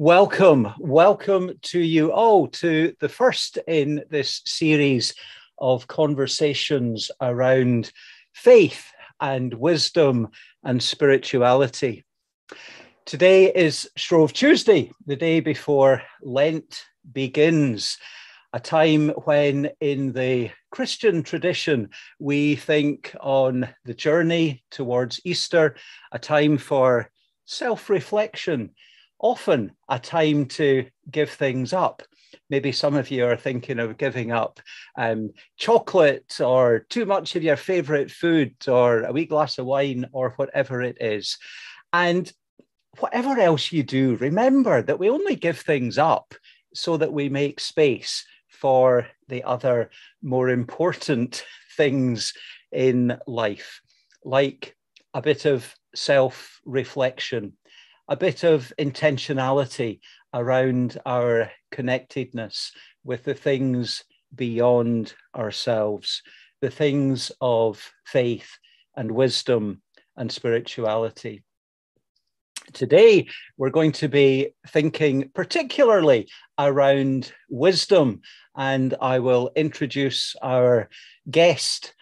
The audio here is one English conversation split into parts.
Welcome to you all to the first in this series of conversations around faith and wisdom and spirituality. Today is Shrove Tuesday, the day before Lent begins, a time when in the Christian tradition we think on the journey towards Easter, a time for self-reflection, often a time to give things up. Maybe some of you are thinking of giving up chocolate or too much of your favorite food or a wee glass of wine or whatever it is. And whatever else you do, remember that we only give things up so that we make space for the other more important things in life, like a bit of self-reflection, a bit of intentionality around our connectedness with the things beyond ourselves, the things of faith and wisdom and spirituality. Today, we're going to be thinking particularly around wisdom, and I will introduce our guest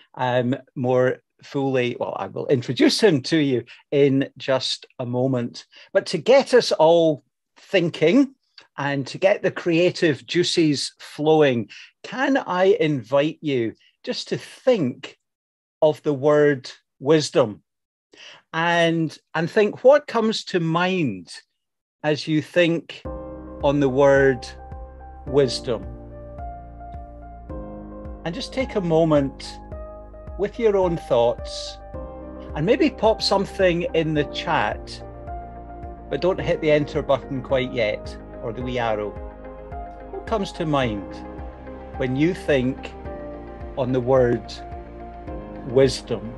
more fully. Well, I will introduce him to you in just a moment. But to get us all thinking and to get the creative juices flowing, can I invite you just to think of the word wisdom and think what comes to mind as you think on the word wisdom? And just take a moment with your own thoughts and maybe pop something in the chat, but don't hit the enter button quite yet, or the wee arrow. What comes to mind when you think on the word wisdom?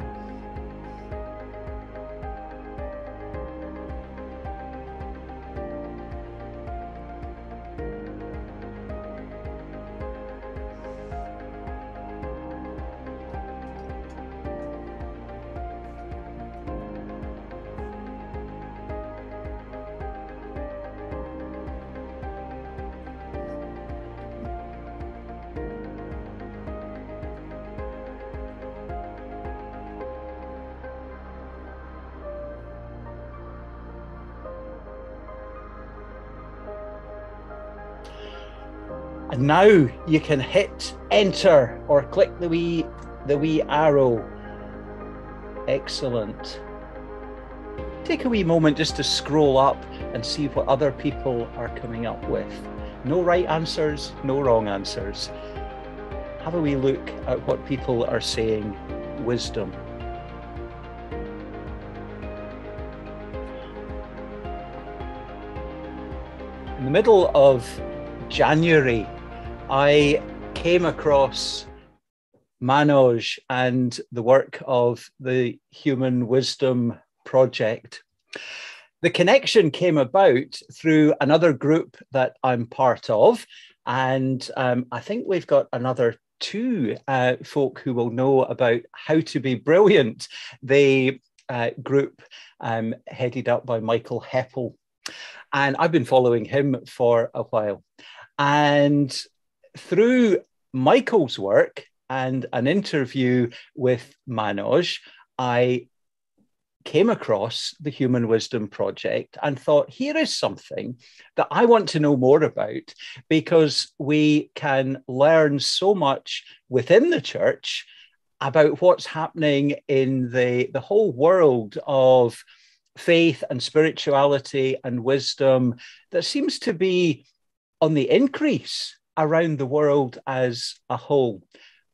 And now you can hit enter or click the wee arrow. Excellent. Take a wee moment just to scroll up and see what other people are coming up with. No right answers, no wrong answers. Have a wee look at what people are saying. Wisdom. In the middle of January, I came across Manoj and the work of the Human Wisdom Project. The connection came about through another group that I'm part of, and I think we've got another two folk who will know about How to Be Brilliant, the group headed up by Michael Heppel. And I've been following him for a while. And through Michael's work and an interview with Manoj, I came across the Human Wisdom Project and thought, here is something that I want to know more about, because we can learn so much within the church about what's happening in the whole world of faith and spirituality and wisdom that seems to be on the increase around the world as a whole.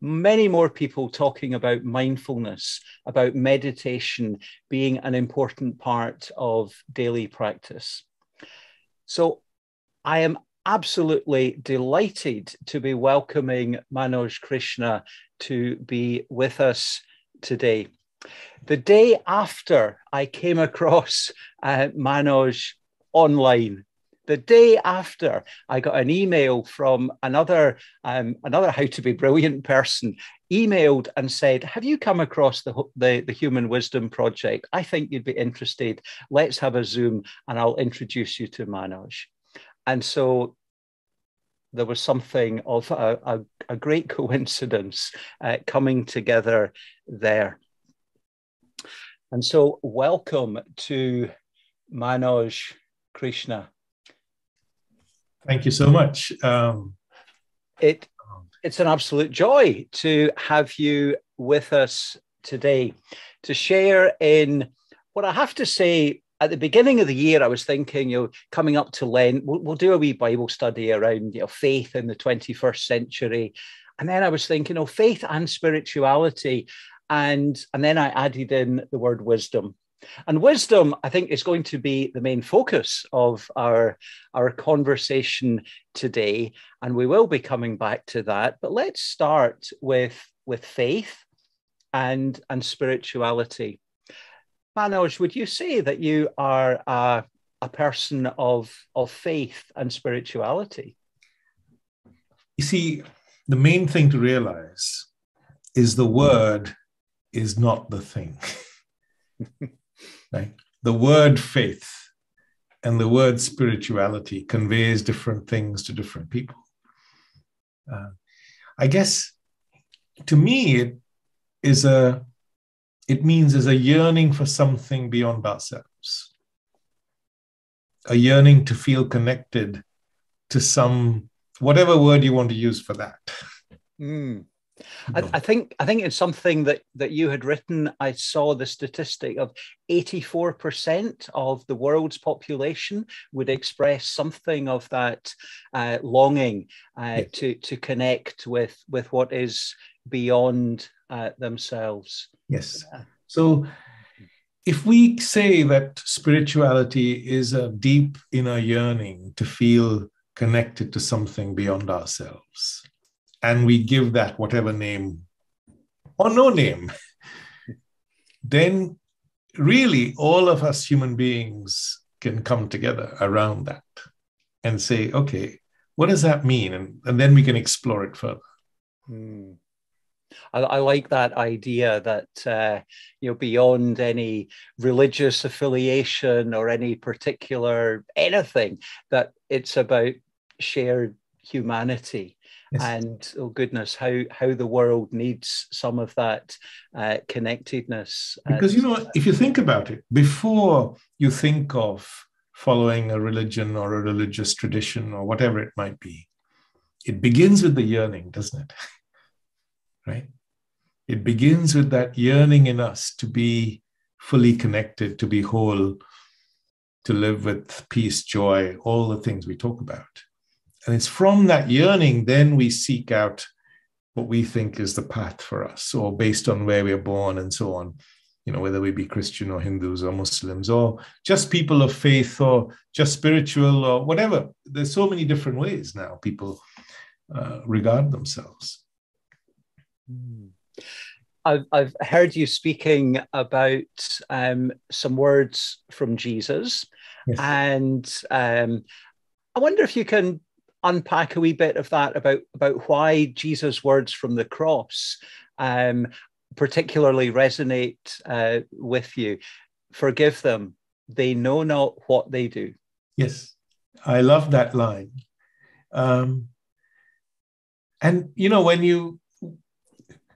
Many more people talking about mindfulness, about meditation being an important part of daily practice. So I am absolutely delighted to be welcoming Manoj Krishna to be with us today. The day after I came across Manoj online, the day after, I got an email from another How to Be Brilliant person, emailed and said, have you come across the Human Wisdom Project? I think you'd be interested. Let's have a Zoom and I'll introduce you to Manoj. And so there was something of a great coincidence coming together there. And so welcome to Manoj Krishna. Thank you so much. It's an absolute joy to have you with us today to share in what I have to say. At the beginning of the year, I was thinking, coming up to Lent, we'll do a wee Bible study around, faith in the 21st century. And then I was thinking, faith and spirituality. And then I added in the word wisdom. And wisdom, I think, is going to be the main focus of our conversation today. And we will be coming back to that. But let's start with faith and spirituality. Manoj, would you say that you are a person of faith and spirituality? You see, the main thing to realize is the word is not the thing. Right? The word faith and the word spirituality conveys different things to different people. I guess to me, it means there's a yearning for something beyond ourselves, a yearning to feel connected to whatever word you want to use for that. I think it's something that you had written. I saw the statistic of 84% of the world's population would express something of that longing to connect with what is beyond themselves. Yes. So if we say that spirituality is a deep inner yearning to feel connected to something beyond ourselves, and we give that whatever name or no name, then really all of us human beings can come together around that and say, okay, what does that mean? And then we can explore it further. I like that idea that, beyond any religious affiliation or any particular anything, that it's about shared humanity. Yes. And, oh goodness, how the world needs some of that connectedness. Because, if you think about it, before you think of following a religion or a religious tradition or whatever it might be, it begins with the yearning, doesn't it? Right? It begins with that yearning in us to be fully connected, to be whole, to live with peace, joy, all the things we talk about. And it's from that yearning, then we seek out what we think is the path for us, or based on where we're born and so on, whether we be Christian or Hindus or Muslims or just people of faith or just spiritual or whatever. There's so many different ways now people regard themselves. I've heard you speaking about some words from Jesus. Yes. And I wonder if you can unpack a wee bit of that about why Jesus' words from the cross particularly resonate with you. Forgive them, they know not what they do. Yes, I love that line. And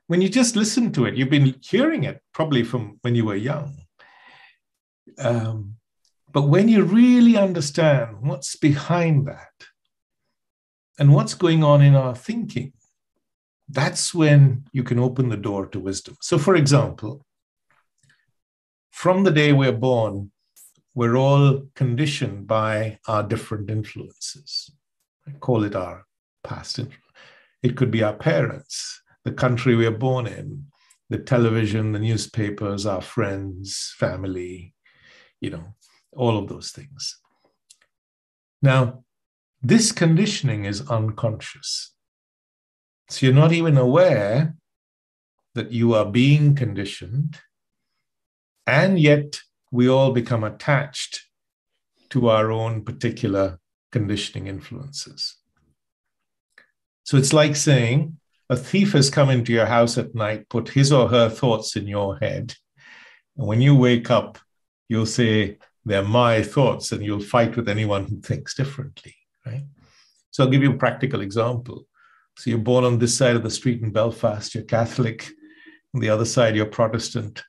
when you just listen to it, you've been hearing it probably from when you were young. But when you really understand what's behind that and what's going on in our thinking, that's when you can open the door to wisdom. So, for example, from the day we're born, we're all conditioned by our different influences. I call it our past influence. It could be our parents, the country we're born in, the television, the newspapers, our friends, family, all of those things. Now, this conditioning is unconscious. So you're not even aware that you are being conditioned, and yet we all become attached to our own particular conditioning influences. So it's like saying a thief has come into your house at night, put his or her thoughts in your head, and when you wake up, you'll say, they're my thoughts, and you'll fight with anyone who thinks differently, right? So I'll give you a practical example. So you're born on this side of the street in Belfast, you're Catholic, on the other side, you're Protestant.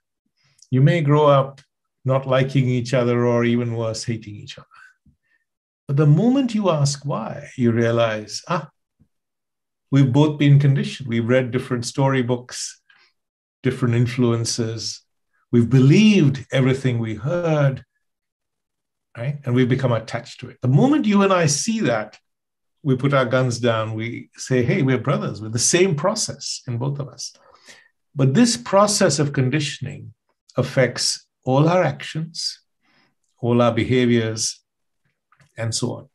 You may grow up not liking each other, or even worse, hating each other. But the moment you ask why, you realize, we've both been conditioned. We've read different storybooks, different influences. We've believed everything we heard, right? And we've become attached to it. The moment you and I see that, we put our guns down. We say, hey, we're brothers with the same process in both of us. But this process of conditioning affects all our actions, all our behaviors, and so on.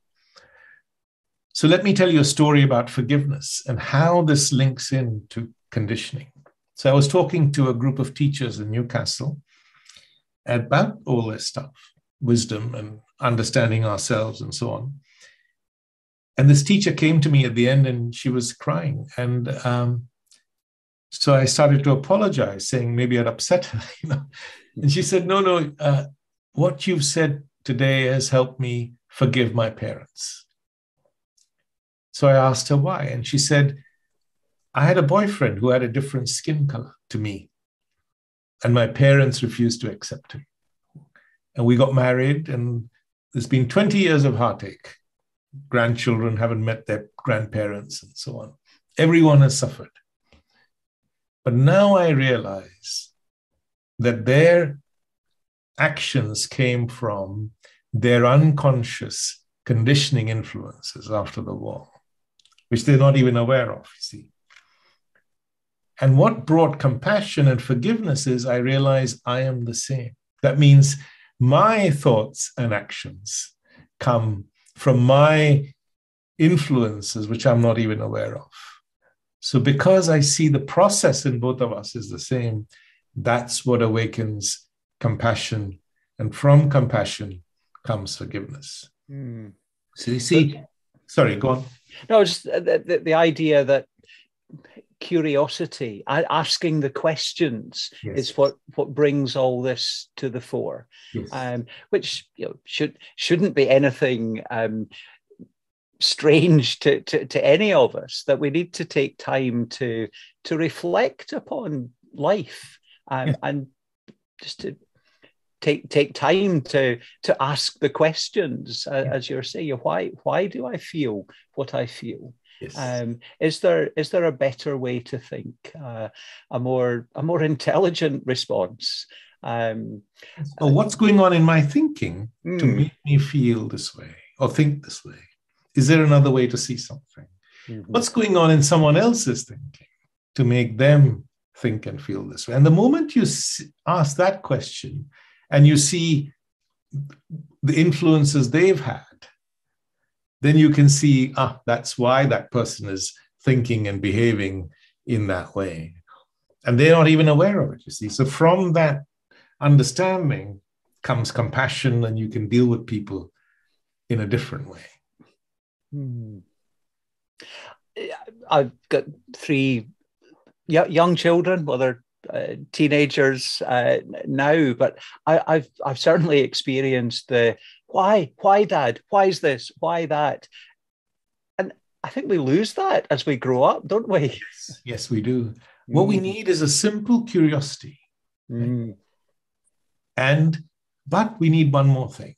So let me tell you a story about forgiveness and how this links into conditioning. So I was talking to a group of teachers in Newcastle about all this stuff, wisdom and understanding ourselves and so on. And this teacher came to me at the end and she was crying. And so I started to apologize, saying maybe I'd upset her, And she said, no, what you've said today has helped me forgive my parents. So I asked her why. And she said, I had a boyfriend who had a different skin color to me. And my parents refused to accept him. And we got married, and there's been 20 years of heartache. Grandchildren haven't met their grandparents and so on. Everyone has suffered. But now I realize that their actions came from their unconscious conditioning influences after the war, which they're not even aware of, you see. And what brought compassion and forgiveness is I realize I am the same. That means my thoughts and actions come from my influences, which I'm not even aware of. So because I see the process in both of us is the same, that's what awakens compassion. And from compassion comes forgiveness. Mm. So you see, sorry, go on. No, just the idea that curiosity, asking the questions, Yes, is what brings all this to the fore. Yes. Which shouldn't be anything strange to any of us, that we need to take time to reflect upon life, and just to take time to ask the questions, as you're saying. Why do I feel what I feel? Yes. Is there a better way to think, a more intelligent response? What's going on in my thinking to make me feel this way or think this way? Is there another way to see something? Mm-hmm. What's going on in someone else's thinking to make them think and feel this way? And the moment you ask that question and you see the influences they've had, then you can see, that's why that person is thinking and behaving in that way. And they're not even aware of it, you see. So from that understanding comes compassion, and you can deal with people in a different way. I've got 3 young children, well, they're teenagers now, but I've certainly experienced the why, Dad, why is this, why that, and I think we lose that as we grow up, don't we? Yes, we do. What we need is a simple curiosity, right? But we need one more thing.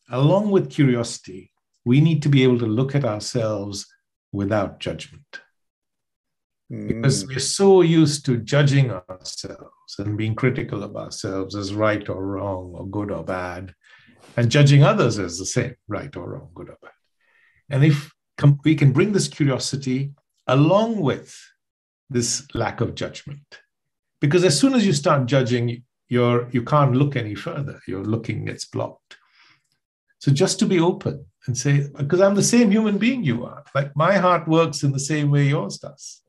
Along with curiosity, we need to be able to look at ourselves without judgment. Because we're so used to judging ourselves and being critical of ourselves as right or wrong or good or bad, and judging others as the same, right or wrong, good or bad. And if we can bring this curiosity along with this lack of judgment, because as soon as you start judging, you can't look any further. Your looking gets blocked. So just to be open and say, because I'm the same human being you are. Like my heart works in the same way yours does.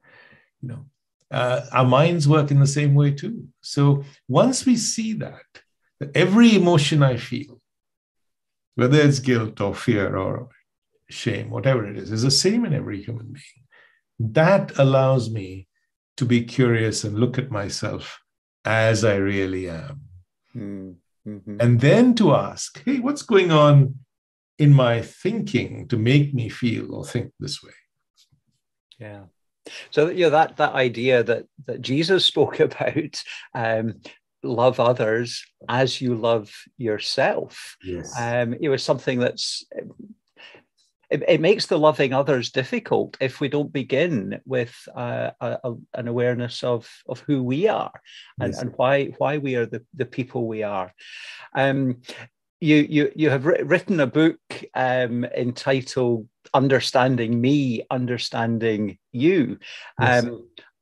Our minds work in the same way too. So once we see that every emotion I feel, whether it's guilt or fear or shame, whatever it is the same in every human being. That allows me to be curious and look at myself as I really am. Mm-hmm. And then to ask, hey, what's going on in my thinking to make me feel or think this way. Yeah. So that idea that Jesus spoke about, love others as you love yourself. Yes. It was something that's it makes the loving others difficult if we don't begin with an awareness of who we are and why we are the people we are. You have written a book entitled "Understanding Me, Understanding You." Yes.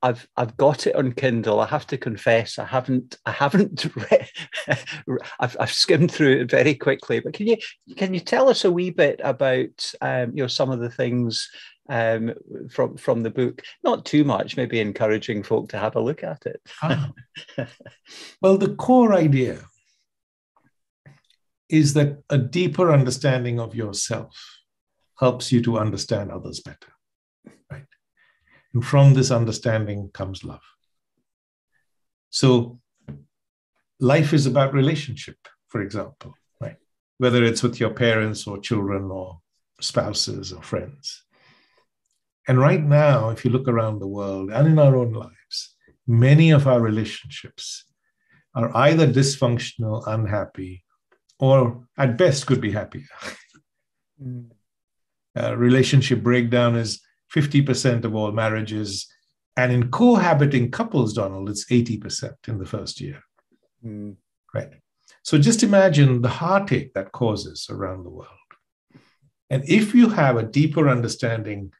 I've got it on Kindle. I have to confess, I haven't read. I've skimmed through it very quickly. But can you tell us a wee bit about some of the things from the book? Not too much, maybe encouraging folk to have a look at it. Well, the core idea is that a deeper understanding of yourself helps you to understand others better, right? And from this understanding comes love. So life is about relationship, for example, right? Whether it's with your parents or children or spouses or friends. And right now, if you look around the world and in our own lives, many of our relationships are either dysfunctional, unhappy, or at best could be happier. Relationship breakdown is 50% of all marriages. And in cohabiting couples, Donald, it's 80% in the first year. Right? So just imagine the heartache that causes around the world. And if you have a deeper understanding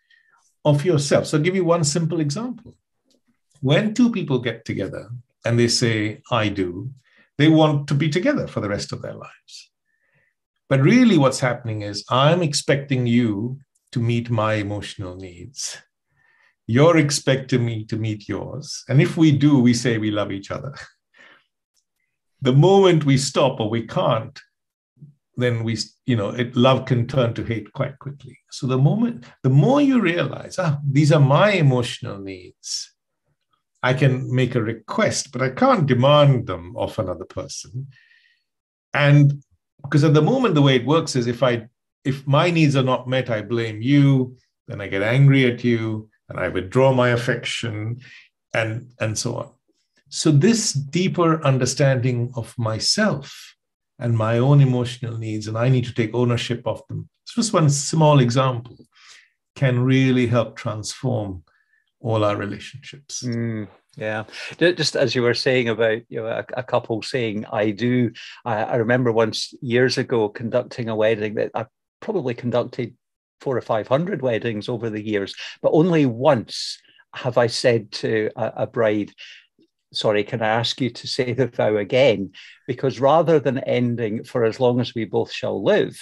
of yourself, so I'll give you one simple example. When two people get together and they say, I do, they want to be together for the rest of their lives. But really what's happening is I'm expecting you to meet my emotional needs. You're expecting me to meet yours. And if we do, we say we love each other. The moment we stop or we can't, then love can turn to hate quite quickly. So the more you realize, these are my emotional needs, I can make a request, but I can't demand them of another person. And because at the moment, the way it works is if my needs are not met, I blame you, then I get angry at you, and I withdraw my affection, and so on. So this deeper understanding of myself and my own emotional needs, and I need to take ownership of them. It's just one small example, can really help transform all our relationships. Yeah, just as you were saying about a couple saying I do. I remember once years ago conducting a wedding that I probably conducted 400 or 500 weddings over the years, but only once have I said to a bride, sorry, can I ask you to say the vow again? Because rather than ending for as long as we both shall live,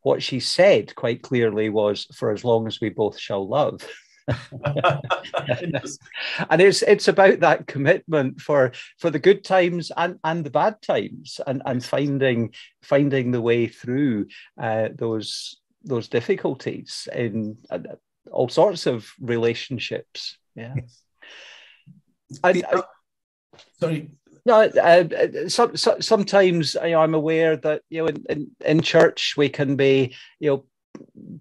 what she said quite clearly was for as long as we both shall love. And it's about that commitment for the good times and the bad times, and finding the way through those difficulties in all sorts of relationships. Yeah. Sorry. No, sometimes I'm aware that in church we can be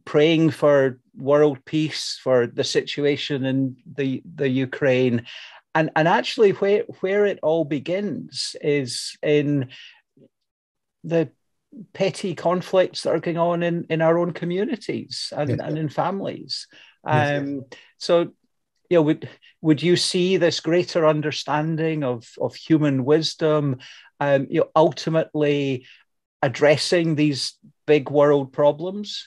praying for world peace, for the situation in the Ukraine, and actually where it all begins is in the petty conflicts that are going on in our own communities and in families. So would you see this greater understanding of human wisdom ultimately addressing these big world problems?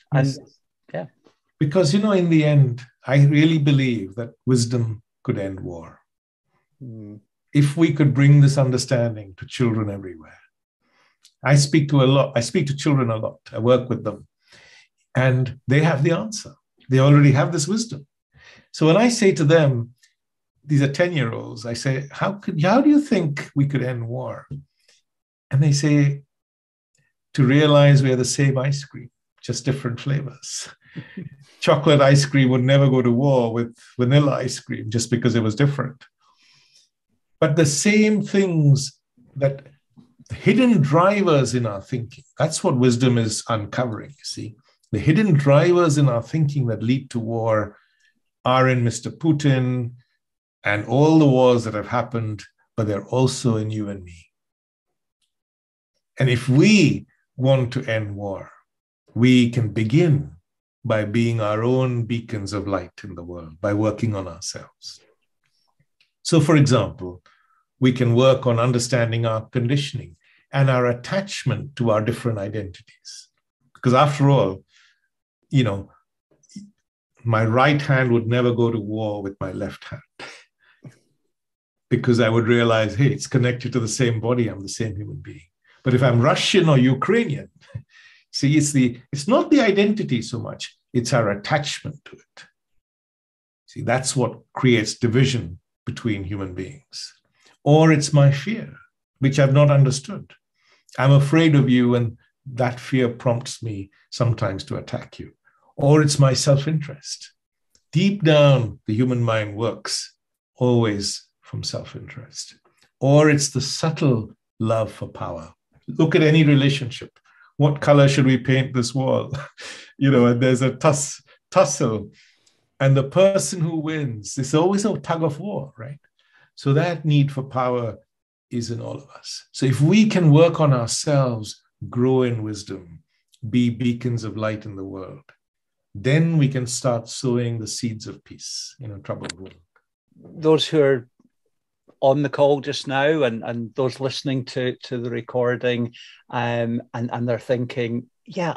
Because in the end, I really believe that wisdom could end war. If we could bring this understanding to children everywhere. I speak to children a lot. I work with them, and they have the answer. They already have this wisdom. So when I say to them, these are 10-year-olds, I say, how do you think we could end war? And they say, to realize we are the same ice cream, just different flavors. Chocolate ice cream would never go to war with vanilla ice cream just because it was different. But the same things, that hidden drivers in our thinking, that's what wisdom is uncovering, you see. The hidden drivers in our thinking that lead to war are in Mr. Putin and all the wars that have happened, but they're also in you and me. And if we want to end war, we can begin by being our own beacons of light in the world, by working on ourselves. So, for example, we can work on understanding our conditioning and our attachment to our different identities. Because after all, you know, my right hand would never go to war with my left hand, because I would realize, hey, it's connected to the same body. I'm the same human being. But if I'm Russian or Ukrainian, see, it's not the identity so much, it's our attachment to it. See, that's what creates division between human beings. Or it's my fear, which I've not understood. I'm afraid of you, and that fear prompts me sometimes to attack you. Or it's my self-interest. Deep down, the human mind works always from self-interest. Or it's the subtle love for power. Look at any relationship. What color should we paint this wall? And there's a tussle. And the person who wins, it's always a tug of war, right? So that need for power is in all of us. So if we can work on ourselves, grow in wisdom, be beacons of light in the world, then we can start sowing the seeds of peace in a troubled world. Those who are on the call just now and those listening to the recording, and they're thinking, yeah,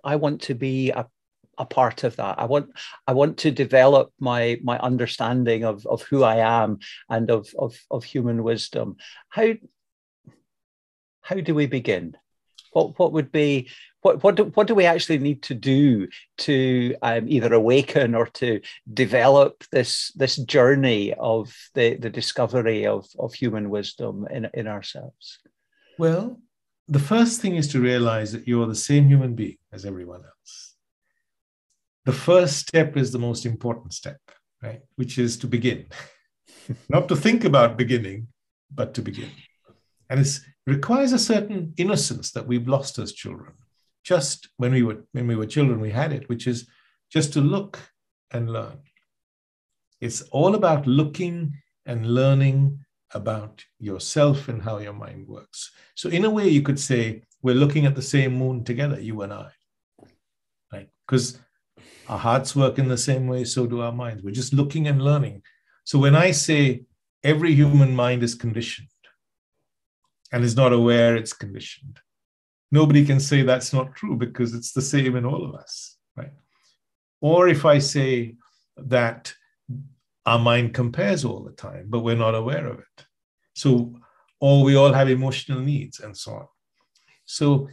I want to be a part of that. I want to develop my understanding of who I am and of human wisdom. How do we begin? What would be what do we actually need to do to either awaken or to develop this journey of the discovery of human wisdom in ourselves? Well, the first thing is to realize that you're the same human being as everyone else. The first step is the most important step, right? Which is to begin. Not to think about beginning, but to begin. And it requires a certain innocence that we've lost as children. Just when we were children, we had it, which is just to look and learn. It's all about looking and learning about yourself and how your mind works. So in a way, you could say we're looking at the same moon together, you and I, right? Because our hearts work in the same way, so do our minds. We're just looking and learning. So when I say every human mind is conditioned and is not aware it's conditioned, nobody can say that's not true, because it's the same in all of us, right? Or if I say that our mind compares all the time, but we're not aware of it. So, or we all have emotional needs and so on. So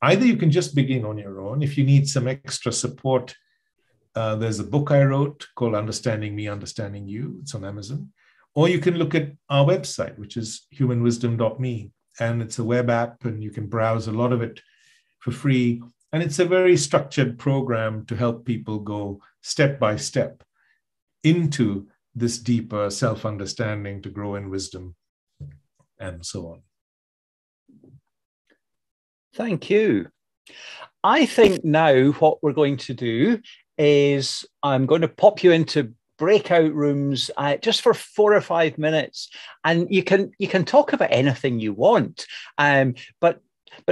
either you can just begin on your own. If you need some extra support, there's a book I wrote called Understanding Me, Understanding You. It's on Amazon. Or you can look at our website, which is humanwisdom.me. And it's a web app, and you can browse a lot of it for free. And it's a very structured program to help people go step by step into this deeper self-understanding, to grow in wisdom, and so on. Thank you. I think now what we're going to do is I'm going to pop you into breakout rooms just for 4 or 5 minutes, and you can talk about anything you want, but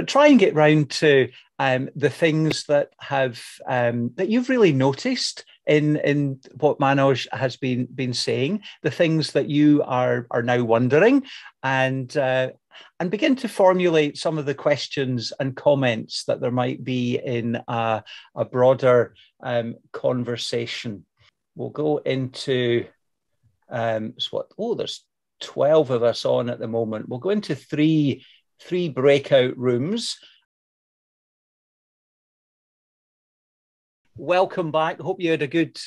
try and get round to the things that have that you've really noticed in what Manoj has been saying, the things that you are now wondering, and begin to formulate some of the questions and comments that there might be in a broader conversation. We'll go into there's 12 of us on at the moment. We'll go into three breakout rooms. Welcome back. Hope you had a good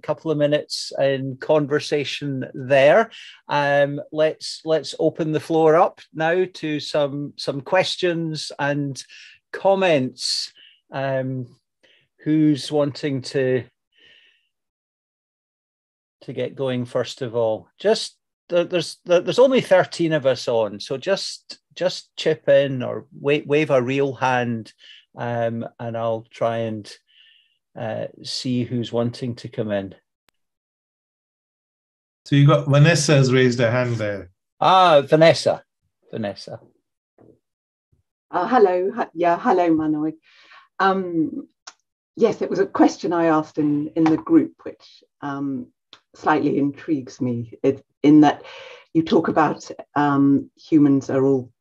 couple of minutes in conversation there. Let's open the floor up now to some questions and comments. Who's wanting to get going first of all? Just there's only 13 of us on, so just chip in or wave a real hand and I'll try and see who's wanting to come in. So you got Vanessa has raised her hand there. Vanessa. Hello. Yeah, hello, Manoj. Yes, it was a question I asked in the group, which slightly intrigues me, in that you talk about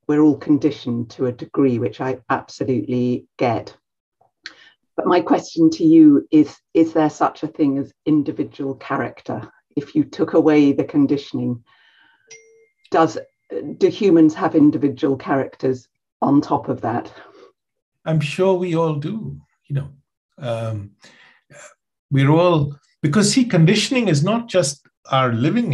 we're all conditioned to a degree, which I absolutely get. But my question to you is there such a thing as individual character? If you took away the conditioning, do humans have individual characters on top of that? I'm sure we all do, we're all, because conditioning is not just our living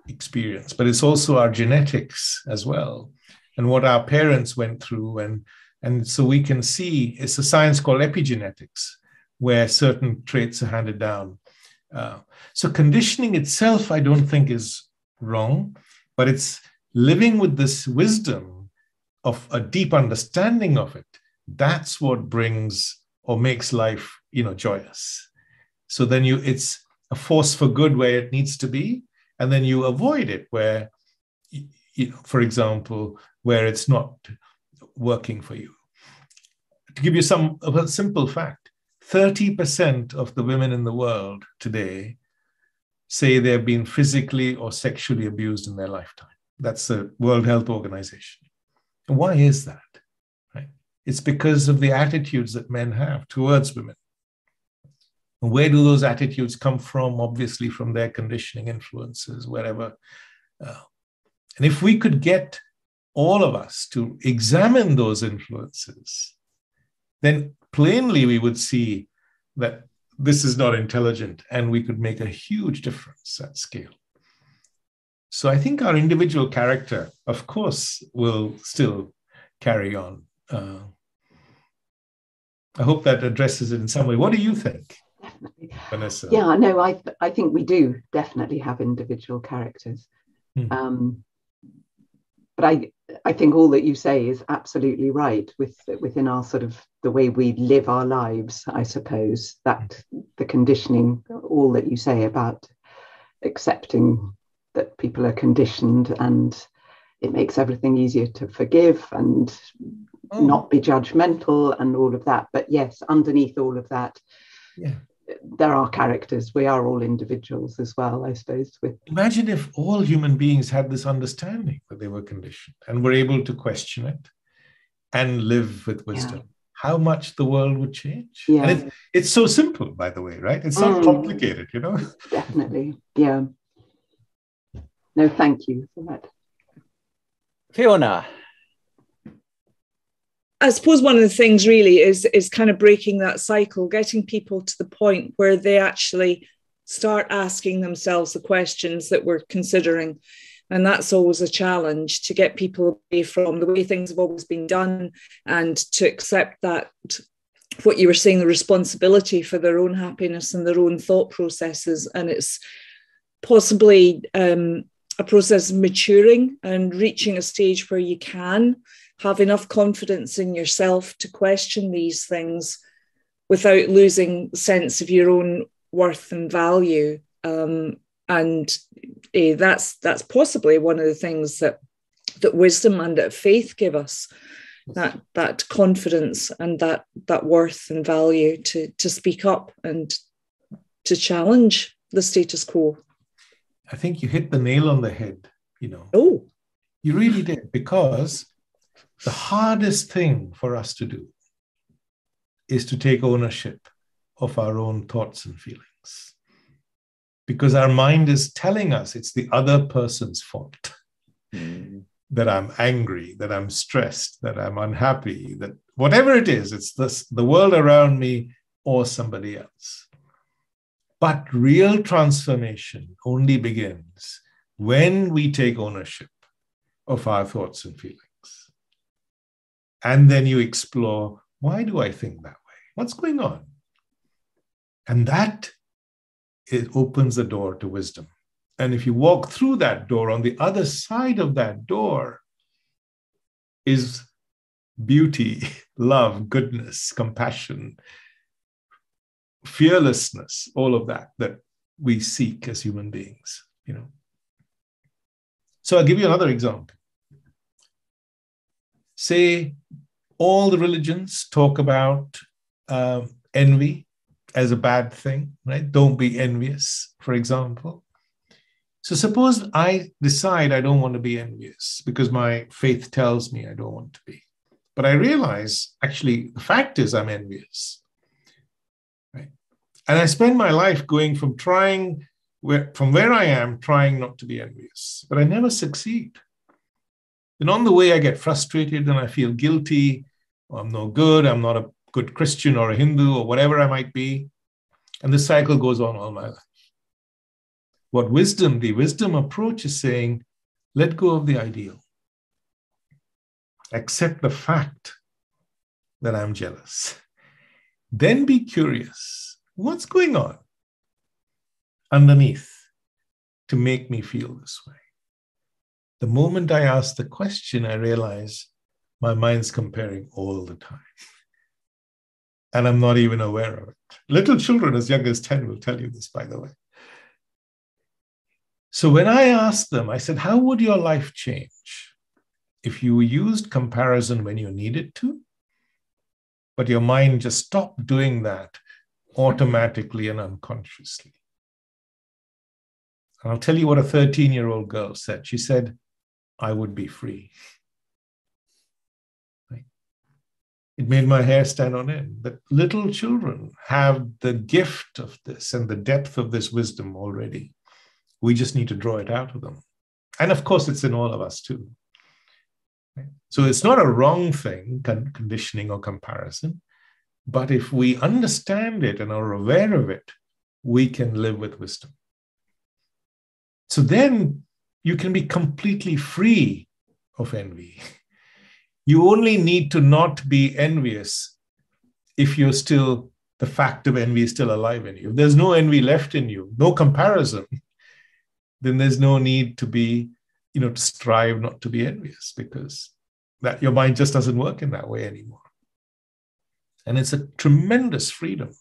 experience, but it's also our genetics as well, and what our parents went through. And so we can see, it's a science called epigenetics, where certain traits are handed down. So conditioning itself, I don't think is wrong, but it's living with this wisdom of a deep understanding of it. That's what brings or makes life, joyous. So then it's a force for good where it needs to be, and then you avoid it where, for example, where it's not working for you. To give you a simple fact, 30% of the women in the world today say they've been physically or sexually abused in their lifetime. That's the World Health Organization. And why is that? Right? It's because of the attitudes that men have towards women. And where do those attitudes come from? Obviously from their conditioning influences, wherever. And if we could get all of us to examine those influences, then plainly we would see that this is not intelligent, and we could make a huge difference at scale. So I think our individual character, of course, will still carry on. I hope that addresses it in some way. What do you think, Definitely. Vanessa? Yeah, no, I think we do definitely have individual characters. But I think all that you say is absolutely right within our sort of the way we live our lives, I suppose, that the conditioning, all that you say about accepting that people are conditioned, and it makes everything easier to forgive and not be judgmental and all of that. But yes, underneath all of that, there are characters. We are all individuals as well, I suppose. Imagine if all human beings had this understanding that they were conditioned and were able to question it and live with wisdom. How much the world would change. Yeah. And it's so simple, by the way, right? It's not complicated, Definitely. Yeah. No, thank you for that. Fiona. I suppose one of the things really is kind of breaking that cycle, getting people to the point where they actually start asking themselves the questions that we're considering. And that's always a challenge, to get people away from the way things have always been done and to accept that, what you were saying, the responsibility for their own happiness and their own thought processes. And it's possibly a process of maturing and reaching a stage where you can have enough confidence in yourself to question these things without losing sense of your own worth and value. And that's possibly one of the things that wisdom and that faith give us, that confidence and that worth and value to speak up and to challenge the status quo. I think you hit the nail on the head, Oh. You really did, because the hardest thing for us to do is to take ownership of our own thoughts and feelings. Because our mind is telling us it's the other person's fault. That I'm angry, that I'm stressed, that I'm unhappy, that whatever it is, it's the world around me or somebody else. But real transformation only begins when we take ownership of our thoughts and feelings. And then you explore, why do I think that way? What's going on? And it opens the door to wisdom. And if you walk through that door, on the other side of that door is beauty, love, goodness, compassion, fearlessness, all of that we seek as human beings, So I'll give you another example. Say all the religions talk about envy as a bad thing, right? Don't be envious, for example. So suppose I decide I don't want to be envious because my faith tells me I don't want to be. But I realize, actually, the fact is I'm envious, right? And I spend my life going from where I am, trying not to be envious, but I never succeed. And on the way, I get frustrated and I feel guilty, or I'm no good, I'm not a good Christian or a Hindu or whatever I might be. And this cycle goes on all my life. The wisdom approach is saying, let go of the ideal. Accept the fact that I'm jealous. Then be curious. What's going on underneath to make me feel this way? The moment I ask the question, I realize my mind's comparing all the time. And I'm not even aware of it. Little children as young as 10 will tell you this, by the way. So when I asked them, I said, how would your life change if you used comparison when you needed to, but your mind just stopped doing that automatically and unconsciously? And I'll tell you what a 13-year-old girl said. She said, I would be free. Right? It made my hair stand on end. That little children have the gift of this and the depth of this wisdom already. We just need to draw it out of them. And of course, it's in all of us too. Right? So it's not a wrong thing, conditioning or comparison, but if we understand it and are aware of it, we can live with wisdom. So then you can be completely free of envy. You only need to not be envious if the fact of envy is still alive in you. If there's no envy left in you, no comparison, then there's no need to be, to strive not to be envious, because that your mind just doesn't work in that way anymore. And it's a tremendous freedom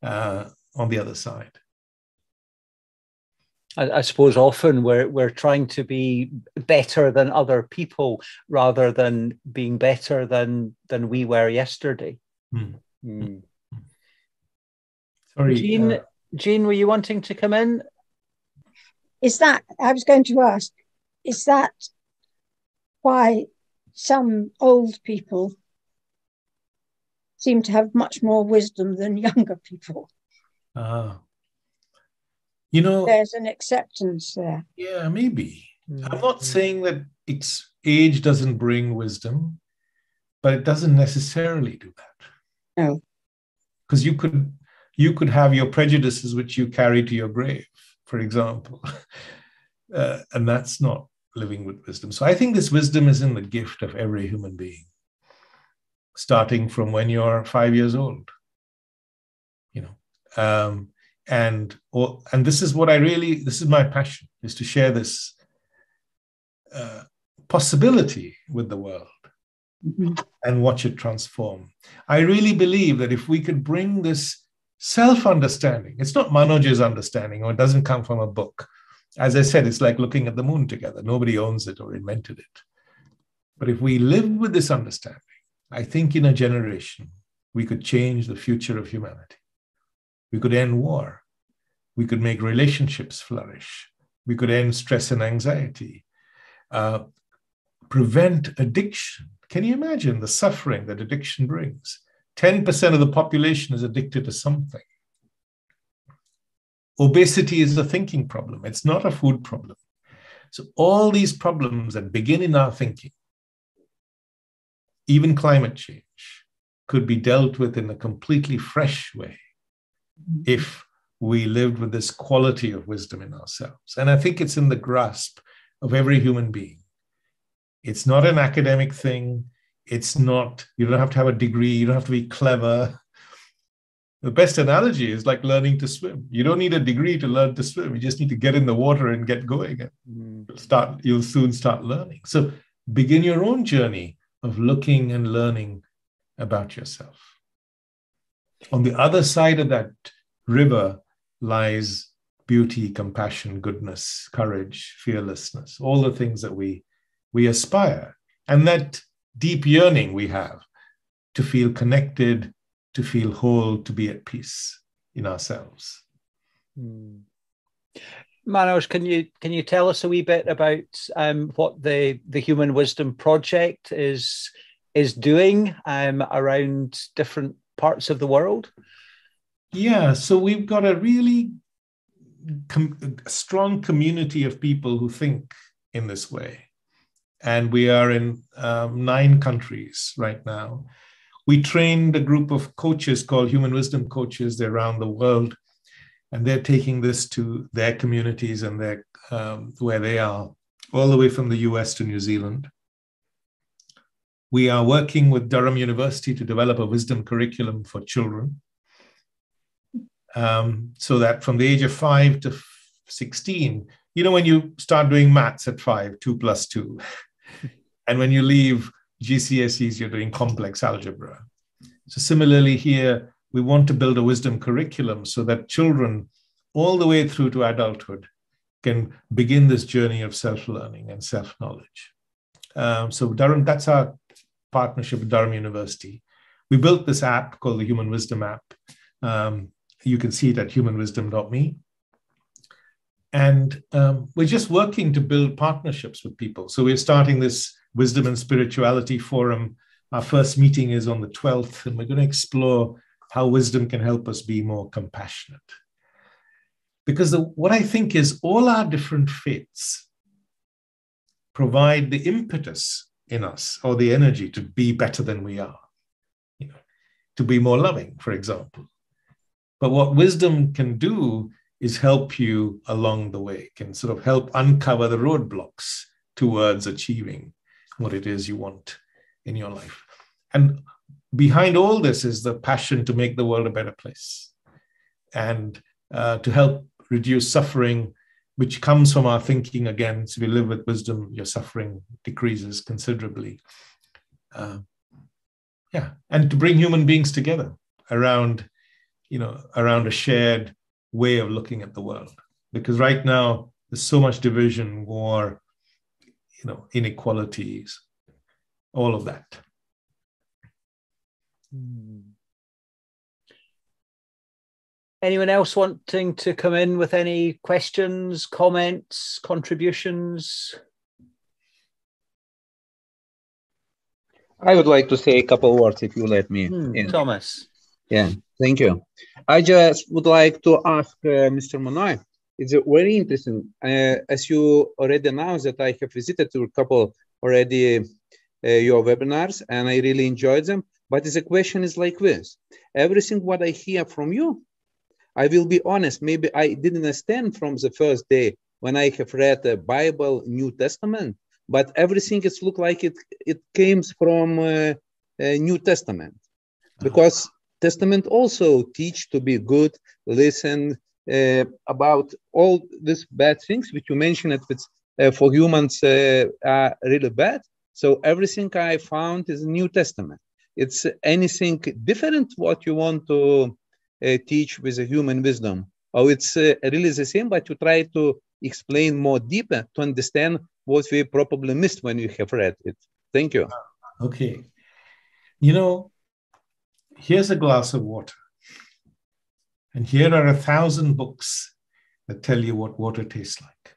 on the other side. I suppose often we're trying to be better than other people rather than being better than we were yesterday. Sorry, Jean, were you wanting to come in? I was going to ask, is that why some old people seem to have much more wisdom than younger people? There's an acceptance there. Yeah, maybe. I'm not saying that age doesn't bring wisdom, but it doesn't necessarily do that. No. Because you could have your prejudices which you carry to your grave, for example. And that's not living with wisdom. So I think this wisdom is in the gift of every human being, starting from when you're 5 years old. And this is this is my passion, is to share this possibility with the world and watch it transform. I really believe that if we could bring this self-understanding, it's not Manoj's understanding, or it doesn't come from a book. As I said, it's like looking at the moon together. Nobody owns it or invented it. But if we live with this understanding, I think in a generation, we could change the future of humanity. We could end war. We could make relationships flourish. We could end stress and anxiety, prevent addiction. Can you imagine the suffering that addiction brings? 10% of the population is addicted to something. Obesity is a thinking problem. It's not a food problem. So all these problems that begin in our thinking, even climate change, could be dealt with in a completely fresh way if we lived with this quality of wisdom in ourselves. And I think it's in the grasp of every human being. It's not an academic thing. It's not, you don't have to have a degree. You don't have to be clever. The best analogy is like learning to swim. You don't need a degree to learn to swim. You just need to get in the water and get going. And you'll soon start learning. So begin your own journey of looking and learning about yourself. On the other side of that river lies beauty, compassion, goodness, courage, fearlessness, all the things that we aspire. And that deep yearning we have to feel connected, to feel whole, to be at peace in ourselves. Manoj, can you tell us a wee bit about what the Human Wisdom Project is doing around different parts of the world? Yeah, so we've got a really strong community of people who think in this way. And we are in 9 countries right now. We trained a group of coaches called Human Wisdom Coaches. They're around the world, and they're taking this to their communities and their where they are, all the way from the US to New Zealand. We are working with Durham University to develop a wisdom curriculum for children, so that from the age of 5 to 16, you know, when you start doing maths at 5, 2 plus 2, and when you leave GCSEs, you're doing complex algebra. So similarly here, we want to build a wisdom curriculum so that children all the way through to adulthood can begin this journey of self-learning and self-knowledge. So Durham, that's our partnership with Durham University. We built this app called the Human Wisdom app. You can see it at humanwisdom.me. And we're just working to build partnerships with people. So we're starting this Wisdom and Spirituality Forum. Our first meeting is on the 12th, and we're going to explore how wisdom can help us be more compassionate. Because what I think is all our different faiths provide the impetus in us, or the energy to be better than we are, you know, to be more loving, for example. But what wisdom can do is help you along the way, can sort of help uncover the roadblocks towards achieving what it is you want in your life. And behind all this is the passion to make the world a better place and to help reduce suffering, which comes from our thinking again. So if you live with wisdom, your suffering decreases considerably. And to bring human beings together around, around a shared way of looking at the world. Because right now, there's so much division, war, inequalities, all of that. Anyone else wanting to come in with any questions, comments, contributions? I would like to say a couple words if you let me. Thomas. Yeah, thank you. I just would like to ask Mr. Manoj. It's very interesting. As you already announced that I have visited to a couple already your webinars, and I really enjoyed them. But the question is like this. Everything what I hear from you, I will be honest, maybe I didn't understand from the first day when I have read the Bible, New Testament, but everything is look like it came from New Testament. Because Testament also teach to be good, listen about all these bad things which you mentioned that for humans are really bad. So everything I found is New Testament. It's anything different what you want to teach with a human wisdom, or it's really the same, but you try to explain more deeper to understand what we probably missed when you have read it. Thank you. Okay. Here's a glass of water. And here are 1,000 books that tell you what water tastes like.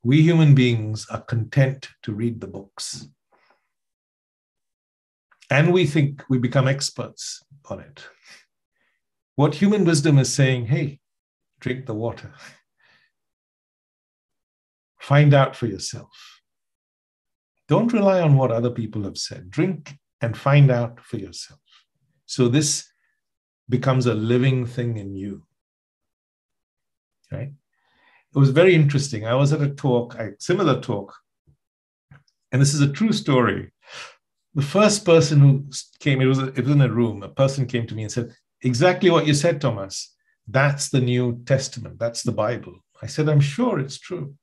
We human beings are content to read the books. And we think we become experts on it. What human wisdom is saying, hey, drink the water. Find out for yourself. Don't rely on what other people have said. Drink and find out for yourself. So this becomes a living thing in you. Right? It was very interesting. I was at a talk, a similar talk, and this is a true story. The first person who came, it was in a room, a person came to me and said, exactly what you said, Thomas. That's the New Testament. That's the Bible. I said, I'm sure it's true.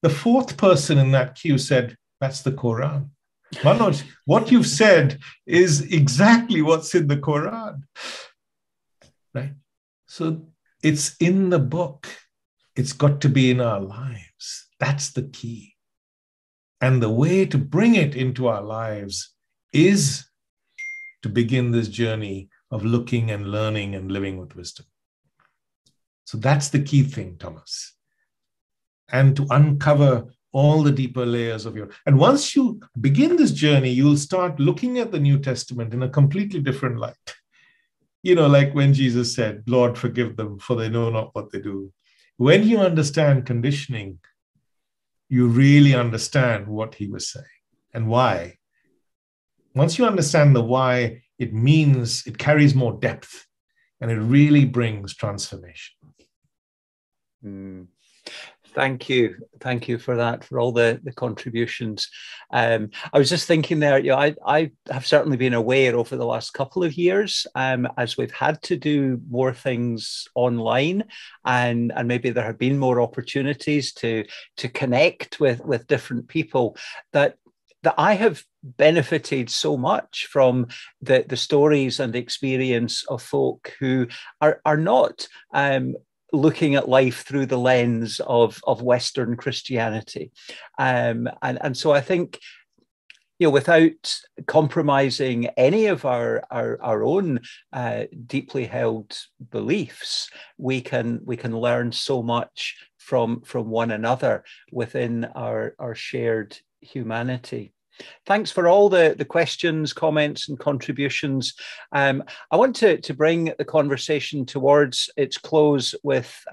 The fourth person in that queue said, That's the Quran. Manoj, what you've said is exactly what's in the Quran, right? So it's in the book. It's got to be in our lives. That's the key. And the way to bring it into our lives is to begin this journey of looking and learning and living with wisdom. So that's the key thing, Thomas. And to uncover all the deeper layers of and once you begin this journey, you'll start looking at the New Testament in a completely different light. You know, like when Jesus said, Lord, forgive them, for they know not what they do. When you understand conditioning, you really understand what he was saying and why. Once you understand the why, it means it carries more depth and it really brings transformation. Thank you. Thank you for that, for all the contributions. I was just thinking there, you know, I have certainly been aware over the last couple of years, as we've had to do more things online, and maybe there have been more opportunities to connect with different people, that I have benefited so much from the stories and experience of folk who are not looking at life through the lens of Western Christianity. And so I think, you know, without compromising any of our own deeply held beliefs, we can learn so much from one another within our shared humanity. Thanks for all the questions, comments, and contributions. I want to bring the conversation towards its close with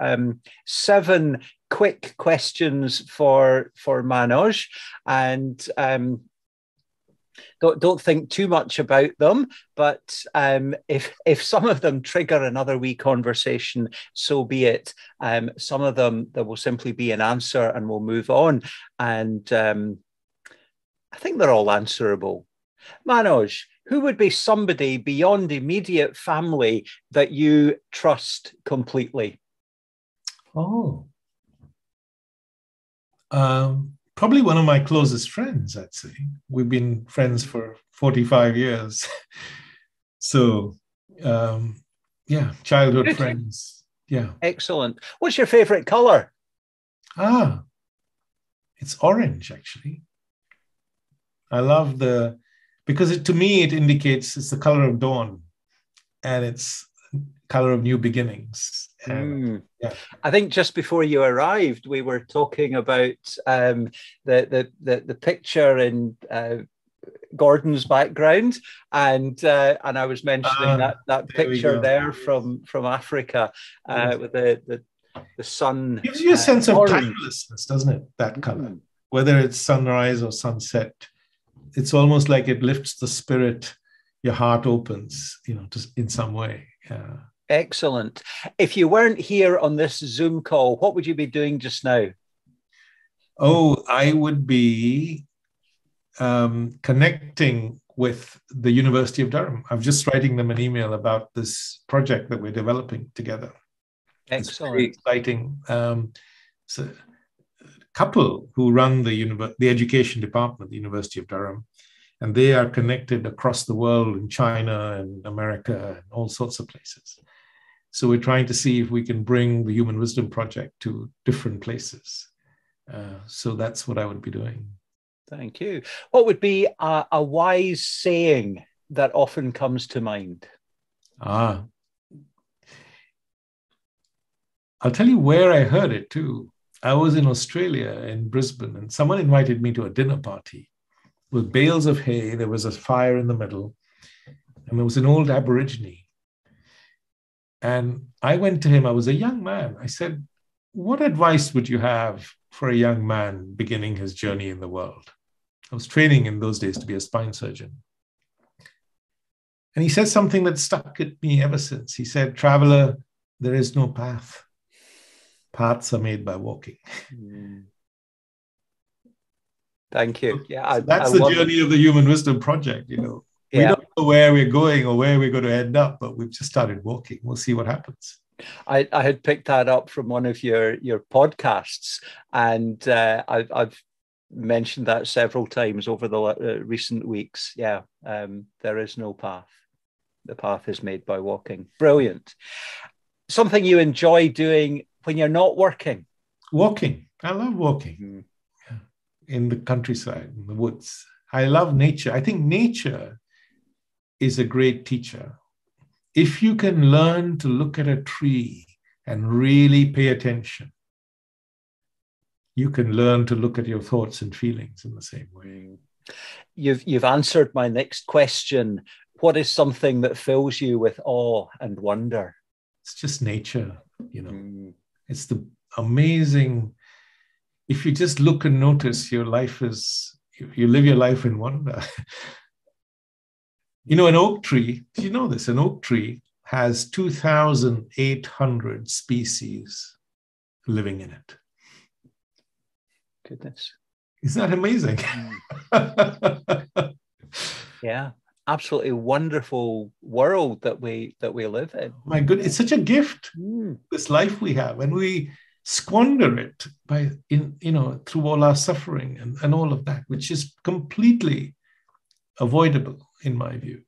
7 quick questions for Manoj, and don't think too much about them. But if some of them trigger another wee conversation, so be it. Some of them, there will simply be an answer, and we'll move on. And I think they're all answerable. Manoj, who would be somebody beyond immediate family that you trust completely? Oh, probably one of my closest friends, I'd say. We've been friends for 45 years. So, yeah, childhood Good. Friends. Yeah. Excellent. What's your favorite color? It's orange, actually. I love because to me, it indicates it's the color of dawn, and it's color of new beginnings. And, yeah. I think just before you arrived, we were talking about the picture in Gordon's background, and I was mentioning that picture there from Africa with the sun. Gives you a sense of timelessness, doesn't it? That color, whether it's sunrise or sunset. It's almost like it lifts the spirit, your heart opens, you know, just in some way. Yeah. Excellent. If you weren't here on this Zoom call, what would you be doing just now? Oh, I would be connecting with the University of Durham. I'm just writing them an email about this project that we're developing together. Excellent. It's very exciting. So, couple who run the education department at the University of Durham, and they are connected across the world in China and America and all sorts of places. So we're trying to see if we can bring the Human Wisdom Project to different places. So that's what I would be doing. Thank you. What would be a wise saying that often comes to mind? I'll tell you where I heard it too. I was in Australia, in Brisbane, and someone invited me to a dinner party with bales of hay. There was a fire in the middle, and there was an old Aborigine. And I went to him. I was a young man. I said, what advice would you have for a young man beginning his journey in the world? I was training in those days to be a spine surgeon. And he said something that stuck at me ever since. He said, traveler, there is no path. Paths are made by walking. Thank you. Yeah, that's the journey of the Human Wisdom Project. You know, we don't know where we're going or where we're going to end up, but we've just started walking. We'll see what happens. I had picked that up from one of your podcasts, and I've mentioned that several times over the recent weeks. Yeah, there is no path. The path is made by walking. Brilliant. Something you enjoy doing when you're not working? Walking. I love walking in the countryside, in the woods. I love nature. I think nature is a great teacher. If you can learn to look at a tree and really pay attention, you can learn to look at your thoughts and feelings in the same way. You've answered my next question. What is something that fills you with awe and wonder? It's just nature, you know. It's the amazing, if you just look and notice, your life is, you live your life in wonder. You know, an oak tree, do you know this? An oak tree has 2,800 species living in it. Goodness. Isn't that amazing? Yeah, absolutely wonderful world that we live in. My goodness, it's such a gift, this life we have, and we squander it by through all our suffering and all of that, which is completely avoidable in my view.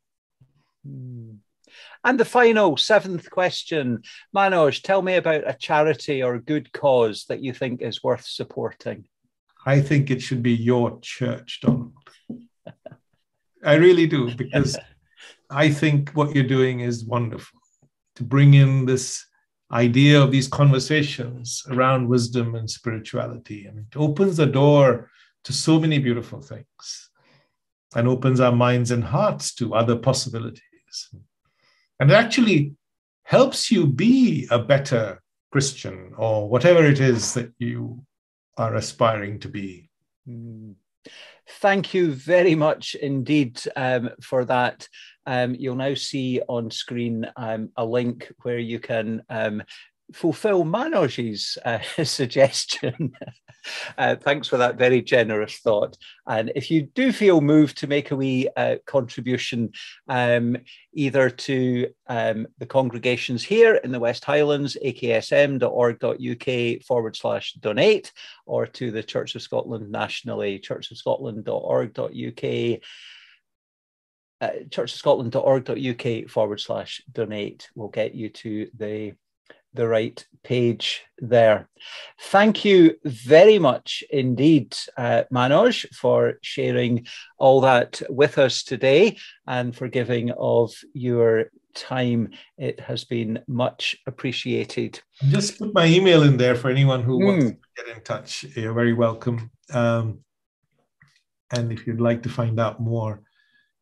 And the final 7th question, Manoj, tell me about a charity or a good cause that you think is worth supporting. I think it should be your church, Donald. I really do, because I think what you're doing is wonderful, to bring in this idea of these conversations around wisdom and spirituality. I mean, it opens the door to so many beautiful things and opens our minds and hearts to other possibilities. And it actually helps you be a better Christian or whatever it is that you are aspiring to be. Thank you very much indeed for that. You'll now see on screen a link where you can fulfill Manoj's suggestion. Thanks for that very generous thought. And if you do feel moved to make a wee contribution, either to the congregations here in the West Highlands, aksm.org.uk/donate, or to the Church of Scotland nationally, churchofscotland.org.uk, churchofscotland.org.uk/donate will get you to the right page there. Thank you very much indeed, Manoj, for sharing all that with us today and for giving of your time. It has been much appreciated. Just put my email in there for anyone who wants to get in touch. You're very welcome. And if you'd like to find out more,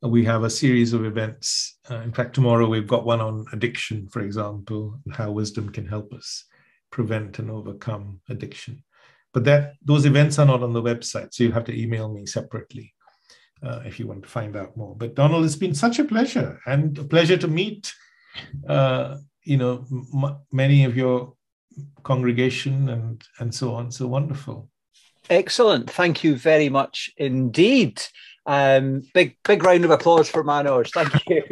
we have a series of events. In fact, tomorrow we've got one on addiction, for example, and how wisdom can help us prevent and overcome addiction. But those events are not on the website, so you have to email me separately if you want to find out more. But Donald, it's been such a pleasure, and a pleasure to meet many of your congregation and so on. So wonderful. Excellent. Thank you very much indeed. Big round of applause for Manoj. Thank you.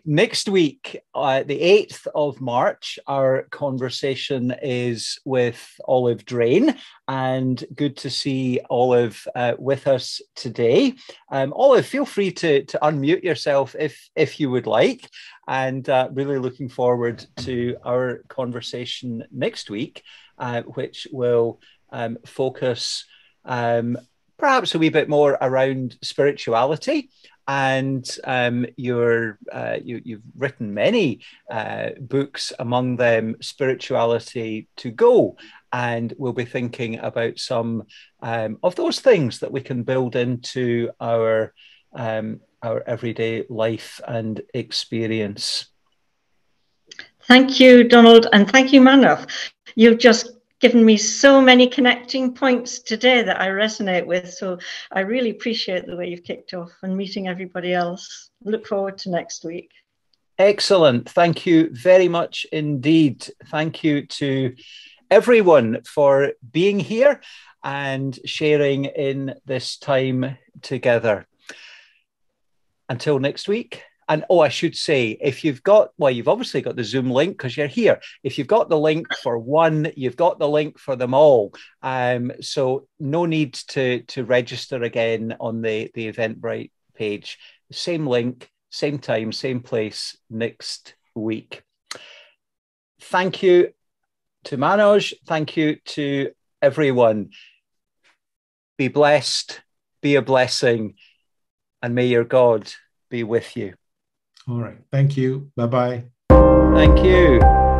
Next week, the 8th of March, our conversation is with Olive Drain, and good to see Olive with us today. Olive, feel free to unmute yourself if you would like, and really looking forward to our conversation next week, which will focus perhaps a wee bit more around spirituality. And you've written many books, among them Spirituality to Go, and we'll be thinking about some of those things that we can build into our everyday life and experience. Thank you, Donald, and thank you, Manoj. You've just given me so many connecting points today that I resonate with. So I really appreciate the way you've kicked off and meeting everybody else. Look forward to next week. Excellent. Thank you very much indeed. Thank you to everyone for being here and sharing in this time together. Until next week, And I should say, if you've got, well, you've obviously got the Zoom link because you're here. If you've got the link for one, you've got the link for them all. So no need to register again on the Eventbrite page. Same link, same time, same place next week. Thank you to Manoj. Thank you to everyone. Be blessed, be a blessing, and may your God be with you. All right. Thank you. Bye-bye. Thank you.